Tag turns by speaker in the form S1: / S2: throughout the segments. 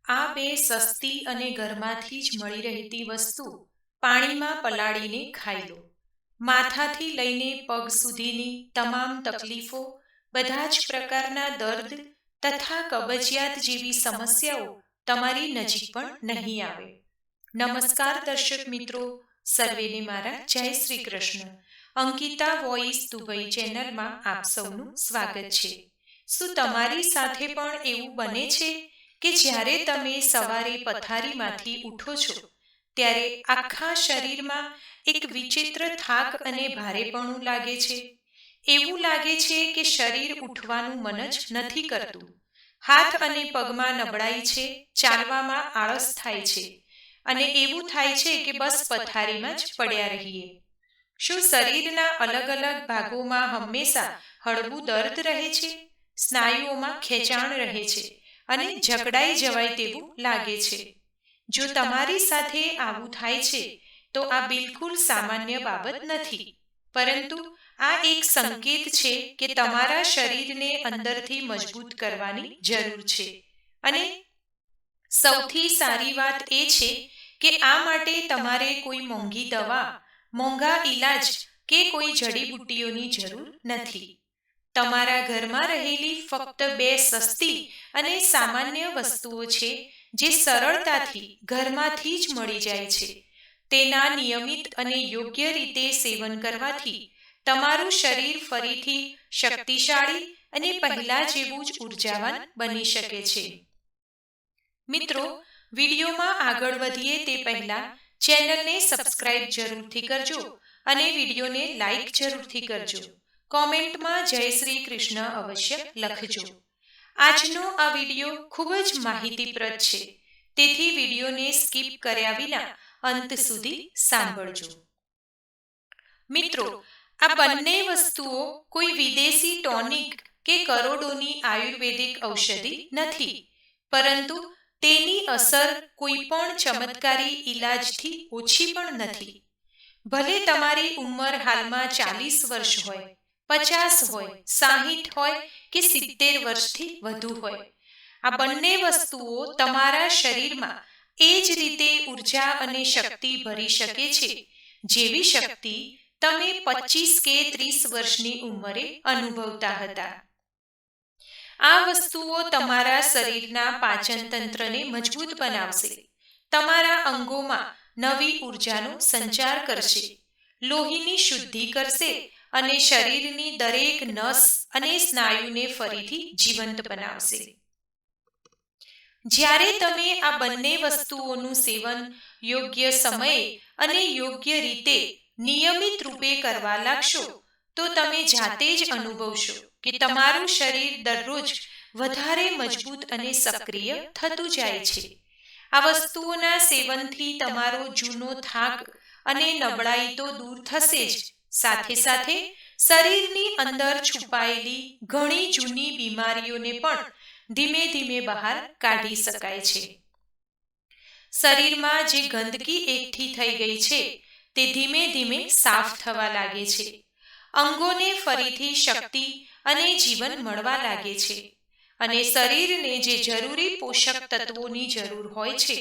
S1: આ બે સસ્તી અને ઘરમાંથી જ મળી રહેતી વસ્તુ પાણીમાં પલાળીને ખાઈ લો. માથાથી લઈને પગ સુધીની તમામ તકલીફો, બધા જ પ્રકારના દર્દ તથા કબજિયાત જેવી સમસ્યાઓ તમારી નજીક પણ નહીં આવે. નમસ્કાર દર્શક મિત્રો, સર્વેને મારા જય શ્રી કૃષ્ણ. અંકિતા વોઇસ દુબઈ ચેનલમાં આપ સૌનું સ્વાગત છે. શું તમારી સાથે પણ એવું બને છે કે જ્યારે તમે સવારે પથારીમાંથી ઉઠો છો ત્યારે આખા શરીરમાં એક વિચિત્ર થાક અને ભારેપણું લાગે છે? એવું લાગે છે કે શરીર ઉઠવાનું મન જ નથી કરતું. હાથ અને પગમાં નબળાઈ છે, ચાલવામાં આળસ થાય છે અને એવું થાય છે કે બસ પથારીમાં જ પડ્યા રહીએ. શું શરીરના અલગ અલગ ભાગોમાં હંમેશા હળવું દર્દ રહે છે, સ્નાયુઓમાં ખેંચાણ રહે છે અને જકડાઈ જવાય તેવું લાગે છે? જો તમારી સાથે આવું થાય છે તો આ બિલકુલ સામાન્ય બાબત નથી, પરંતુ આ એક સંકેત છે કે તમારા શરીરને અંદરથી મજબૂત કરવાની જરૂર છે. અને સૌથી સારી વાત એ છે કે આ માટે તમારે કોઈ મોંઘી દવા, મોંઘા ઈલાજ કે કોઈ જડીબુટ્ટીઓની જરૂર નથી. તમારા ઘરમાં રહેલી ફક્ત બે સસ્તી અને સામાન્ય વસ્તુઓ છે જે સરળતાથી ઘરમાંથી જ મળી જાય છે. તેના નિયમિત અને યોગ્ય રીતે સેવન કરવાથી તમારું શરીર ફરીથી શક્તિશાળી અને પહેલા જેવું જ ઉર્જાવાન બની શકે છે. મિત્રો, વિડીયોમાં આગળ વધીએ તે પહેલા ચેનલને સબસ્ક્રાઇબ જરૂરથી કરજો અને વિડીયોને લાઈક જરૂરથી કરજો. કોમેન્ટમાં જય શ્રી કૃષ્ણ અવશ્ય લખજો. આજનો આ વિડીયો ખૂબ જ માહિતીપ્રદ છે, તેથી વિડીયોને સ્કીપ કર્યા વિના અંત સુધી સાંભળજો. મિત્રો, આ બંને વસ્તુઓ કોઈ વિદેશી ટોનિક કે કરોડોની આયુર્વેદિક ઔષધિ નથી, પરંતુ તેની અસર કોઈ પણ ચમત્કારી ઈલાજથી ઓછી પણ નથી. ભલે તમારી ઉંમર હાલમાં 40 વર્ષ હોય, 50 હોય, 60 હોય કે 70 વર્ષથી વધુ હોય, આ બંને વસ્તુઓ તમારા શરીરમાં એ જ રીતે ઉર્જા અને શક્તિ ભરી શકે છે જેવી શક્તિ તમે 25 કે 30 વર્ષની ઉંમરે અનુભવતા હતા. આ વસ્તુઓ તમારા શરીરના પાચન તંત્રને મજબૂત બનાવશે, તમારા અંગોમાં નવી ઉર્જાનો સંચાર કરશે, લોહીની શુદ્ધિ કરશે અને શરીરની દરેક નસ અને સ્નાયુને ફરીથી જીવંત બનાવશે. જ્યારે તમે આ બંને વસ્તુઓનું સેવન યોગ્ય સમયે અને યોગ્ય રીતે નિયમિત રૂપે કરવા લાગશો તો તમે જાતે જ અનુભવશો કે તમારું શરીર દરરોજ વધારે મજબૂત અને સક્રિય થતું જાય છે. આ વસ્તુઓના સેવનથી તમારો જૂનો થાક અને નબળાઈ તો દૂર થશે જ, સાથે સાથે શરીરની અંદર છુપાયેલી ઘણી જૂની બીમારીઓને પણ ધીમે ધીમે બહાર કાઢી શકાય છે. શરીરમાં જે ગંદકી એકઠી થઈ ગઈ છે તે ધીમે ધીમે સાફ થવા લાગે છે. અંગોને ફરીથી શક્તિ અને જીવન મળવા લાગે છે અને શરીરને જે જરૂરી પોષક તત્વોની જરૂર હોય છે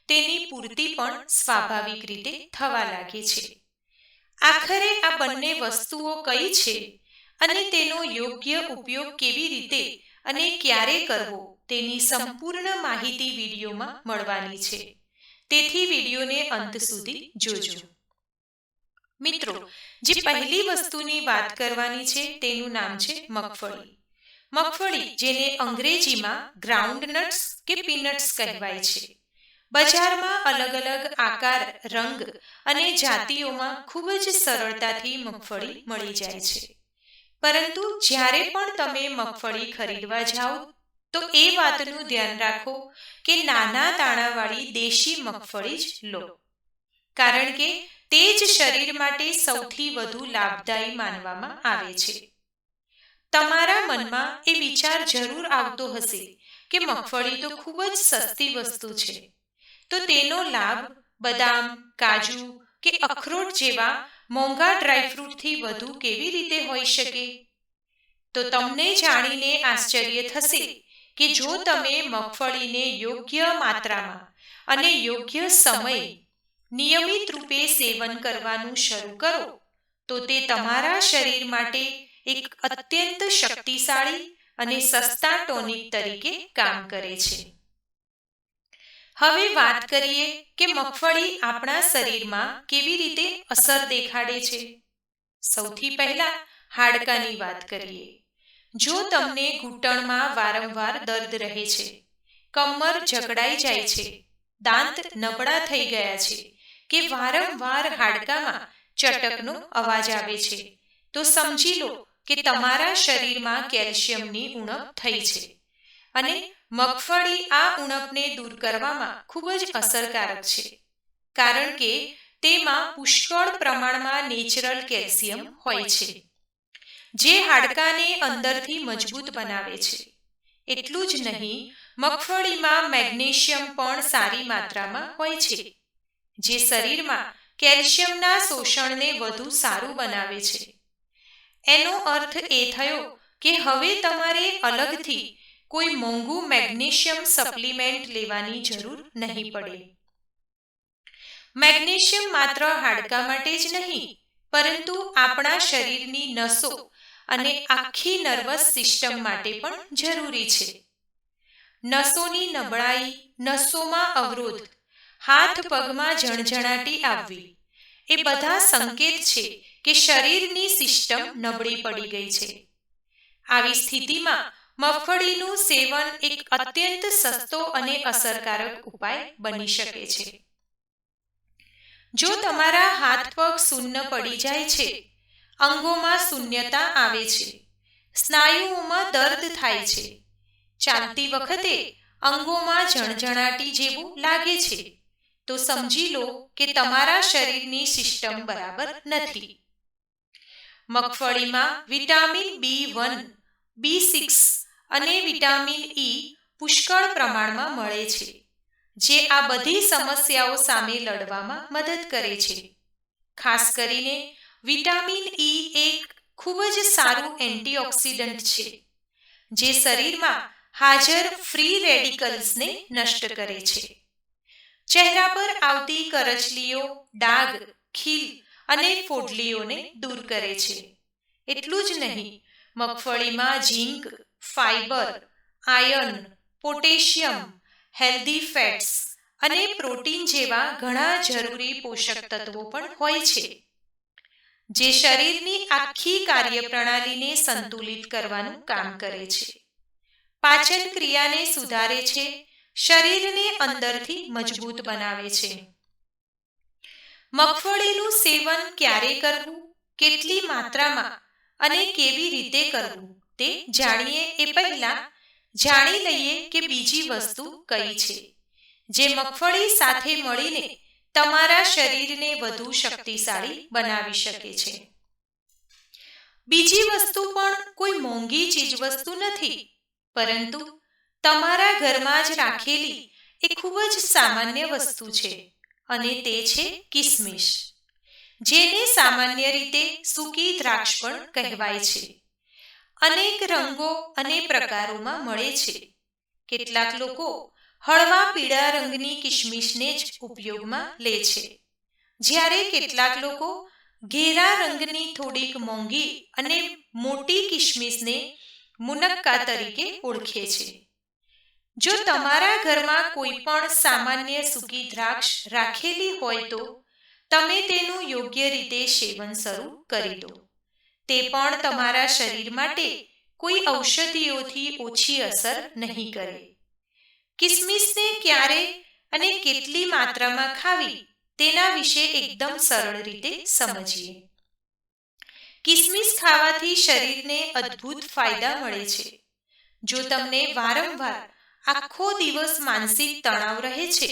S1: તેની પૂર્તિ પણ સ્વાભાવિક રીતે થવા લાગે છે. આખરે આ બંને વસ્તુઓ કઈ છે અને તેનો યોગ્ય ઉપયોગ કેવી રીતે અને ક્યારે કરવો તેની સંપૂર્ણ માહિતી વિડીયોમાં મળવાની છે, તેથી વિડીયોને અંત સુધી જોજો. મિત્રો, જે પહેલી વસ્તુની વાત કરવાની છે તેનું નામ છે મગફળી. મગફળી, જેને અંગ્રેજીમાં ગ્રાઉન્ડનટ્સ કે પીનટ્સ કહેવાય છે, બજારમાં અલગ અલગ આકાર, રંગ અને જાતિઓમાં ખૂબ જ સરળતાથી મગફળી મળી જાય છે. પરંતુ જ્યારે પણ તમે મગફળી ખરીદવા જાઓ તો એ વાતનું ધ્યાન રાખો કે નાના દાણાવાળી દેશી મગફળી જ લો, કારણ કે તે જ શરીર માટે સૌથી વધુ લાભદાયી માનવામાં આવે છે. તમારા મનમાં એ વિચાર જરૂર આવતો હશે કે મગફળી તો ખૂબ જ સસ્તી વસ્તુ છે, તો તેનો લાભ બદામ, કાજુ કે અખરોટ જેવા મોંઘા ડ્રાયફ્રૂટથી વધુ કેવી રીતે હોઈ શકે? તો તમને જાણીને આશ્ચર્ય થશે કે જો તમે મગફળીને યોગ્ય માત્રામાં અને યોગ્ય સમયે નિયમિત રૂપે સેવન કરવાનું શરૂ કરો તો તે તમારા શરીર માટે એક અત્યંત શક્તિશાળી અને સસ્તા ટોનિક તરીકે કામ કરે છે. હવે વાત કરીએ કે મગફળી આપણા શરીરમાં કેવી રીતે અસર દેખાડે છે. સૌથી પહેલા હાડકાની વાત કરીએ. જો તમને ઘૂંટણમાં વારંવાર દર્દ રહે છે, કમર જકડાઈ જાય છે, દાંત નબળા થઈ ગયા છે કે વારંવાર હાડકામાં ચટકનો અવાજ આવે છે, તો સમજી લો કે તમારા શરીરમાં કેલ્શિયમની ઉણપ થઈ છે. અને મગફળી આ ઉણપને દૂર કરવામાં ખૂબ જ અસરકારક છે, કારણ કે તેમાં પુષ્કળ પ્રમાણમાં નેચરલ કેલ્શિયમ હોય છે, જે હાડકાને અંદરથી મજબૂત બનાવે છે. એટલું જ નહીં, મગફળીમાં મેગ્નેશિયમ પણ સારી માત્રામાં હોય છે, જે શરીરમાં કેલ્શિયમના શોષણને વધુ સારું બનાવે છે. એનો અર્થ એ થયો કે હવે તમારે અલગથી કોઈ મોંઘું મેગ્નેશિયમ સપ્લિમેન્ટ લેવાની જરૂર નહીં પડે. મેગ્નેશિયમ માત્ર હાડકા માટે જ નહીં, પરંતુ આપણા શરીરની નસો અને આખી નર્વસ સિસ્ટમ માટે પણ જરૂરી છે. નસોની નબળાઈ, નસોમાં અવરોધ, હાથ પગમાં જણજણાટી આવવી, એ બધા સંકેત છે કે શરીરની સિસ્ટમ નબળી પડી ગઈ છે. આવી સ્થિતિમાં મગફળીનું સેવન એક અત્યંત સસ્તો અને અસરકારક ઉપાય બની શકે છે. જો તમારા હાથ પગ શૂન્ય પડી જાય છે, અંગોમાં શૂન્યતા આવે છે, સ્નાયુઓમાં દર્દ થાય છે, ચાલતી વખતે અંગોમાં જણજણાટી જેવું લાગે છે, તો સમજી લો કે તમારા શરીરની સિસ્ટમ બરાબર નથી. મગફળીમાં વિટામિન B1, B6 અને વિટામિન E પુષ્કળ પ્રમાણમાં મળે છે, જે આ બધી સમસ્યાઓ સામે લડવામાં મદદ કરે છે. ખાસ કરીને વિટામિન E એક ખૂબ જ સારું એન્ટીઓક્સિડન્ટ છે, જે શરીરમાં હાજર ફ્રી રેડિકલ્સને નષ્ટ કરે છે. ચહેરા પર આવતી કરચલીઓ, ડાઘ, ખીલ અને ફોડલીઓને દૂર કરે છે. એટલું જ નહીં, મગફળીમાં zinc, fibre, iron, potassium, healthy fats અને પ્રોટીન જેવા ઘણા જરૂરી પોષક તત્વો પણ હોય છે, જે શરીરની આખી કાર્યપ્રણાલીને સંતુલિત કરવાનું કામ કરે છે. પાચન ક્રિયાને સુધારે છે, શરીરને અંદરથી મજબૂત બનાવે છે. મગફળીનું સેવન ક્યારે કરવું, કેટલી માત્રામાં અને કેવી રીતે કરવું તે જાણીએ એ પહેલા જાણી લઈએ કે બીજી વસ્તુ કઈ છે, જે મગફળી સાથે મળીને તમારા શરીરને વધુ શક્તિશાળી બનાવી શકે છે. બીજી વસ્તુ પણ કોઈ મોંઘી ચીજવસ્તુ નથી, પરંતુ તમારા ઘરમાં જ રાખેલી એક ખૂબ જ સામાન્ય વસ્તુ છે, અને તે છે કિસમિસ, જેને સામાન્ય રીતે સૂકી દ્રાક્ષ પણ કહેવાય છે. અનેક રંગો અને પ્રકારોમાં મળે છે. કેટલાક લોકો હળવા પીળા રંગની કિસમિસને જ ઉપયોગમાં લે છે, જ્યારે કેટલાક લોકો ઘેરા રંગની થોડીક મોંઘી અને મોટી કિસમિસને મુનક્કા તરીકે ઓળખે છે. જો તમારા ઘરમાં કોઈ પણ સામાન્ય સૂકી દ્રાક્ષ રાખેલી હોય તો તમે તેનું યોગ્ય રીતે સેવન શરૂ કરી દો. તે પણ તમારા શરીર માટે કોઈ ઔષધિઓથી ઓછી અસર નહીં કરે. કિસમિસને ક્યારે અને કેટલી માત્રામાં ખાવી તેના વિશે એકદમ સરળ રીતે સમજીએ. કિસમિસ ખાવાથી શરીરને અદ્ભુત ફાયદા મળે છે. જો તમને વારંવાર આખો દિવસ માનસિક તણાવ રહે છે,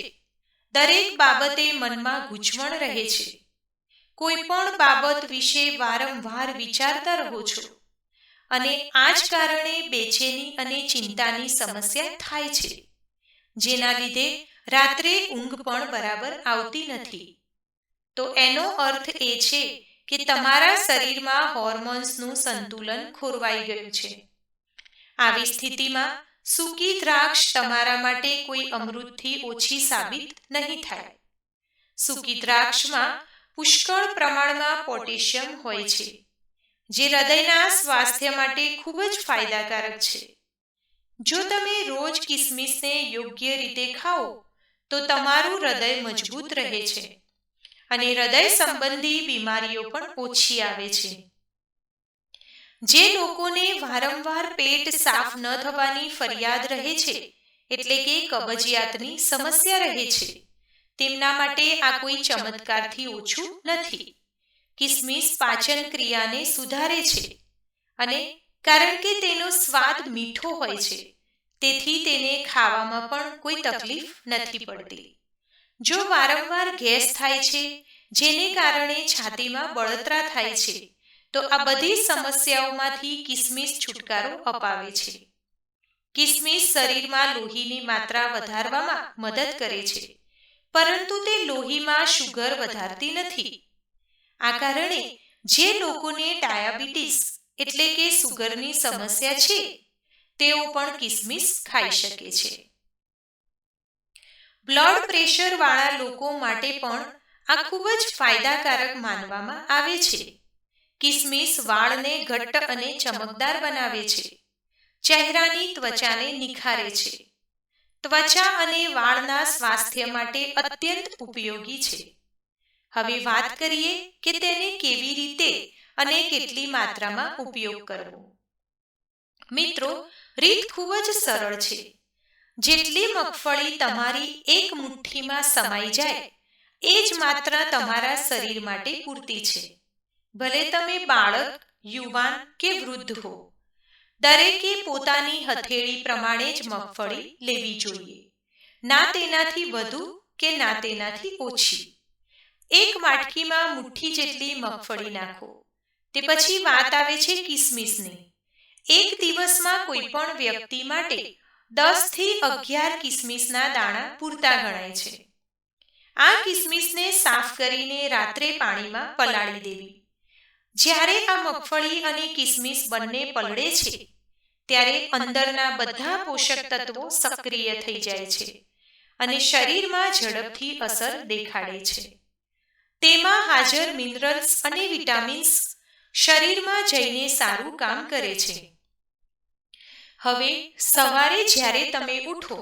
S1: દરેક બાબતે મનમાં ગૂંચવણ રહે છે, કોઈ પણ બાબત વિશે વારંવાર વિચારતા રહો છો, અને આ જ કારણે બેચેની અને ચિંતાની સમસ્યા થાય છે, જેના લીધે રાત્રે ઊંઘ પણ બરાબર આવતી નથી, તો એનો અર્થ એ છે કે તમારા શરીરમાં હોર્મોન્સનું સંતુલન ખોરવાઈ ગયું છે. આવી સ્થિતિમાં સૂકી દ્રાક્ષ તમારા માટે કોઈ અમૃતથી ઓછી સાબિત નહીં થાય. સૂકી દ્રાક્ષમાં પુષ્કળ પ્રમાણમાં પોટેશિયમ હોય છે, જે હૃદયના સ્વાસ્થ્ય માટે ખૂબ જ ફાયદાકારક છે. જો તમે રોજ કિસમિસને યોગ્ય રીતે ખાઓ તો તમારું હૃદય મજબૂત રહે છે અને હૃદય સંબંધી બીમારીઓ પણ ઓછી આવે છે. જે લોકોને વારંવાર પેટ સાફ ન થવાની ફરિયાદ રહે છે, એટલે કે કબજિયાતની સમસ્યા રહે છે, તેમના માટે આ કોઈ ચમત્કારથી ઓછું નથી. કિસમિસ પાચન ક્રિયાને સુધારે છે અને કારણ કે તેનો સ્વાદ મીઠો હોય છે, તેથી તેને ખાવામાં પણ કોઈ તકલીફ નથી પડતી. જો વારંવાર ગેસ થાય છે, જેને કારણે છાતીમાં બળતરા થાય છે, તો આ બધી સમસ્યાઓમાંથી કિસમિસ છુટકારો અપાવે છે. કિસમિસ શરીરમાં લોહીની માત્રા વધારવામાં મદદ કરે છે, પરંતુ તે લોહીમાં શુગર વધારતી નથી. આ કારણે જે લોકોને ડાયાબિટીસ એટલે કે સુગરની સમસ્યા છે, તેઓ પણ કિસમિસ ખાઈ શકે છે. બ્લડ પ્રેશર વાળા લોકો માટે પણ આ ખૂબ જ ફાયદાકારક માનવામાં આવે છે. કિસમિસ વાળને ઘટ્ટ અને ચમકદાર બનાવે છે, ચહેરાની ત્વચાને નિખારે છે, ત્વચા અને વાળના સ્વાસ્થ્ય માટે અત્યંત ઉપયોગી છે. હવે વાત કરીએ કે તેને કેવી રીતે અને કેટલી માત્રામાં ઉપયોગ કરવો. મિત્રો, રીત ખૂબ જ સરળ છે. જેટલી મગફળી તમારી એક મુઠ્ઠીમાં સમાઈ જાય એ જ માત્રા તમારા શરીર માટે પૂરતી છે. ભલે તમે બાળક, યુવાન કે વૃદ્ધ હો, દરેકે પોતાની હથેળી પ્રમાણે જ મગફળી લેવી જોઈએ. ના તેનાથી વધુ કે ના તેનાથી ઓછી. એક વાટકીમાં મુઠ્ઠી જેટલી મગફળી નાખો. તે પછી વાત આવે છે કિસમિસની. એક દિવસમાં કોઈ પણ વ્યક્તિ માટે 10 થી 11 કિસમિસના દાણા પૂરતા ગણાય છે. આ કિસમિસને સાફ કરીને રાત્રે પાણીમાં પલાળી દેવી. જ્યારે આ મગફળી અને કિસમિસ બંને પલળે છે, ત્યારે અંદરના બધા પોષક તત્વો સક્રિય થઈ જાય છે અને શરીરમાં ઝડપથી અસર દેખાડે છે. તેમાં હાજર મિનરલ્સ અને વિટામિન્સ શરીરમાં જઈને સારું કામ કરે છે. હવે સવારે જ્યારે તમે ઉઠો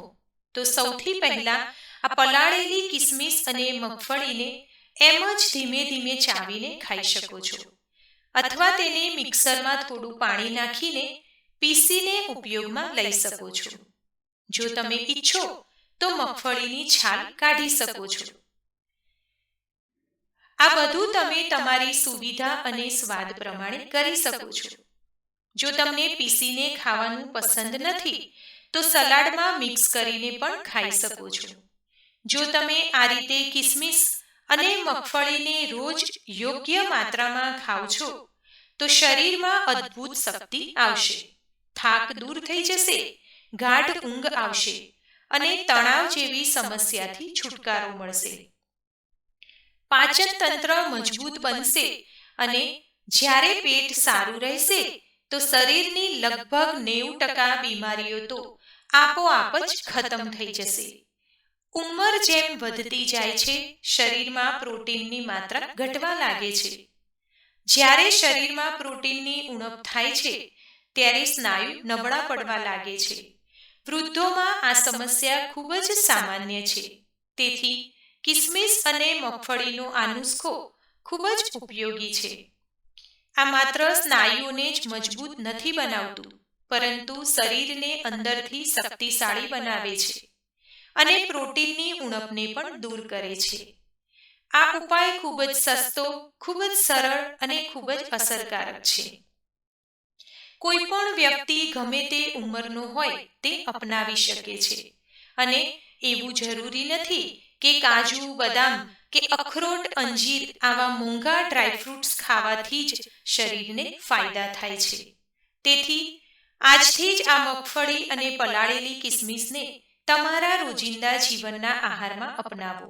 S1: તો સૌથી પહેલા આ પલાળેલી કિસમિસ અને મગફળીને એમ જ ધીમે ધીમે ચાવીને ખાઈ શકો છો, અથવા તેને મિક્સરમાં થોડું પાણી નાખીને પીસીને ઉપયોગમાં લઈ શકો છો. જો તમે ઈચ્છો તો મગફળીની છાલ કાઢી શકો છો. આ બધું તમે તમારી સુવિધા અને સ્વાદ પ્રમાણે કરી શકો છો. જો તમને પીસીને ખાવાનું પસંદ નથી તો સલાડમાં મિક્સ કરીને પણ ખાઈ શકો છો. જો તમે આ રીતે કિસમિસ અને મગફળીને રોજ યોગ્ય માત્રામાં ખાઓ છો તો શરીરમાં અદ્ભુત શક્તિ આવશે, થાક દૂર થઈ જશે, ગાઢ ઊંઘ આવશે અને તણાવ જેવી સમસ્યાથી છુટકારો મળશે. પાચન તંત્ર મજબૂત બનશે અને જ્યારે પેટ સારું રહેશે તો શરીરની લગભગ 90% બીમારીઓ તો આપોઆપ જ ખતમ થઈ જશે. ઉંમર જેમ વધતી જાય છે, શરીરમાં પ્રોટીનની માત્રા ઘટવા લાગે છે. જ્યારે શરીરમાં પ્રોટીનની ઉણપ થાય છે, ત્યારે સ્નાયુ નબળા પડવા લાગે છે. વૃદ્ધોમાં આ સમસ્યા ખૂબ જ સામાન્ય છે. તેથી કિસમિસ અને મગફળીનો આ નુસ્ખો ખૂબ જ ઉપયોગી છે. આ માત્ર સ્નાયુઓને જ મજબૂત નથી બનાવતું, પરંતુ શરીરને અંદરથી શક્તિશાળી બનાવે છે અને પ્રોટીનની ઉણપને પણ દૂર કરે છે. આ ઉપાય ખૂબ જ સસ્તો, ખૂબ જ સરળ અને ખૂબ જ અસરકારક છે. કોઈ પણ વ્યક્તિ ગમે તે ઉંમરનો હોય તે અપનાવી શકે છે અને એવું જરૂરી નથી કે કાજુ, બદામ કે અખરોટ, અંજીર આવા મોંઘા ડ્રાયફ્રૂટ્સ ખાવાથી જ શરીરને ફાયદા થાય છે. તેથી આજથી જ આ મગફળી અને પલાળેલી કિસમિસને તમારા રોજિંદા જીવનના આહારમાં અપનાવો.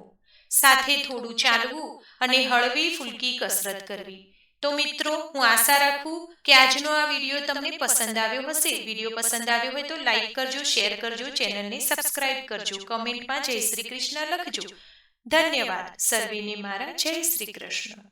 S1: સાથે થોડું ચાલવું અને હળવી ફૂલકી કસરત કરવી. તો મિત્રો, હું આશા રાખું કે આજનો આ વિડીયો તમને પસંદ આવ્યો હશે. વિડીયો પસંદ આવ્યો હોય તો લાઈક કરજો, શેર કરજો, ચેનલને સબસ્ક્રાઇબ કરજો, કમેન્ટમાં જય શ્રી કૃષ્ણ લખજો. ધન્યવાદ. સર્વેને મારા જય શ્રી કૃષ્ણ.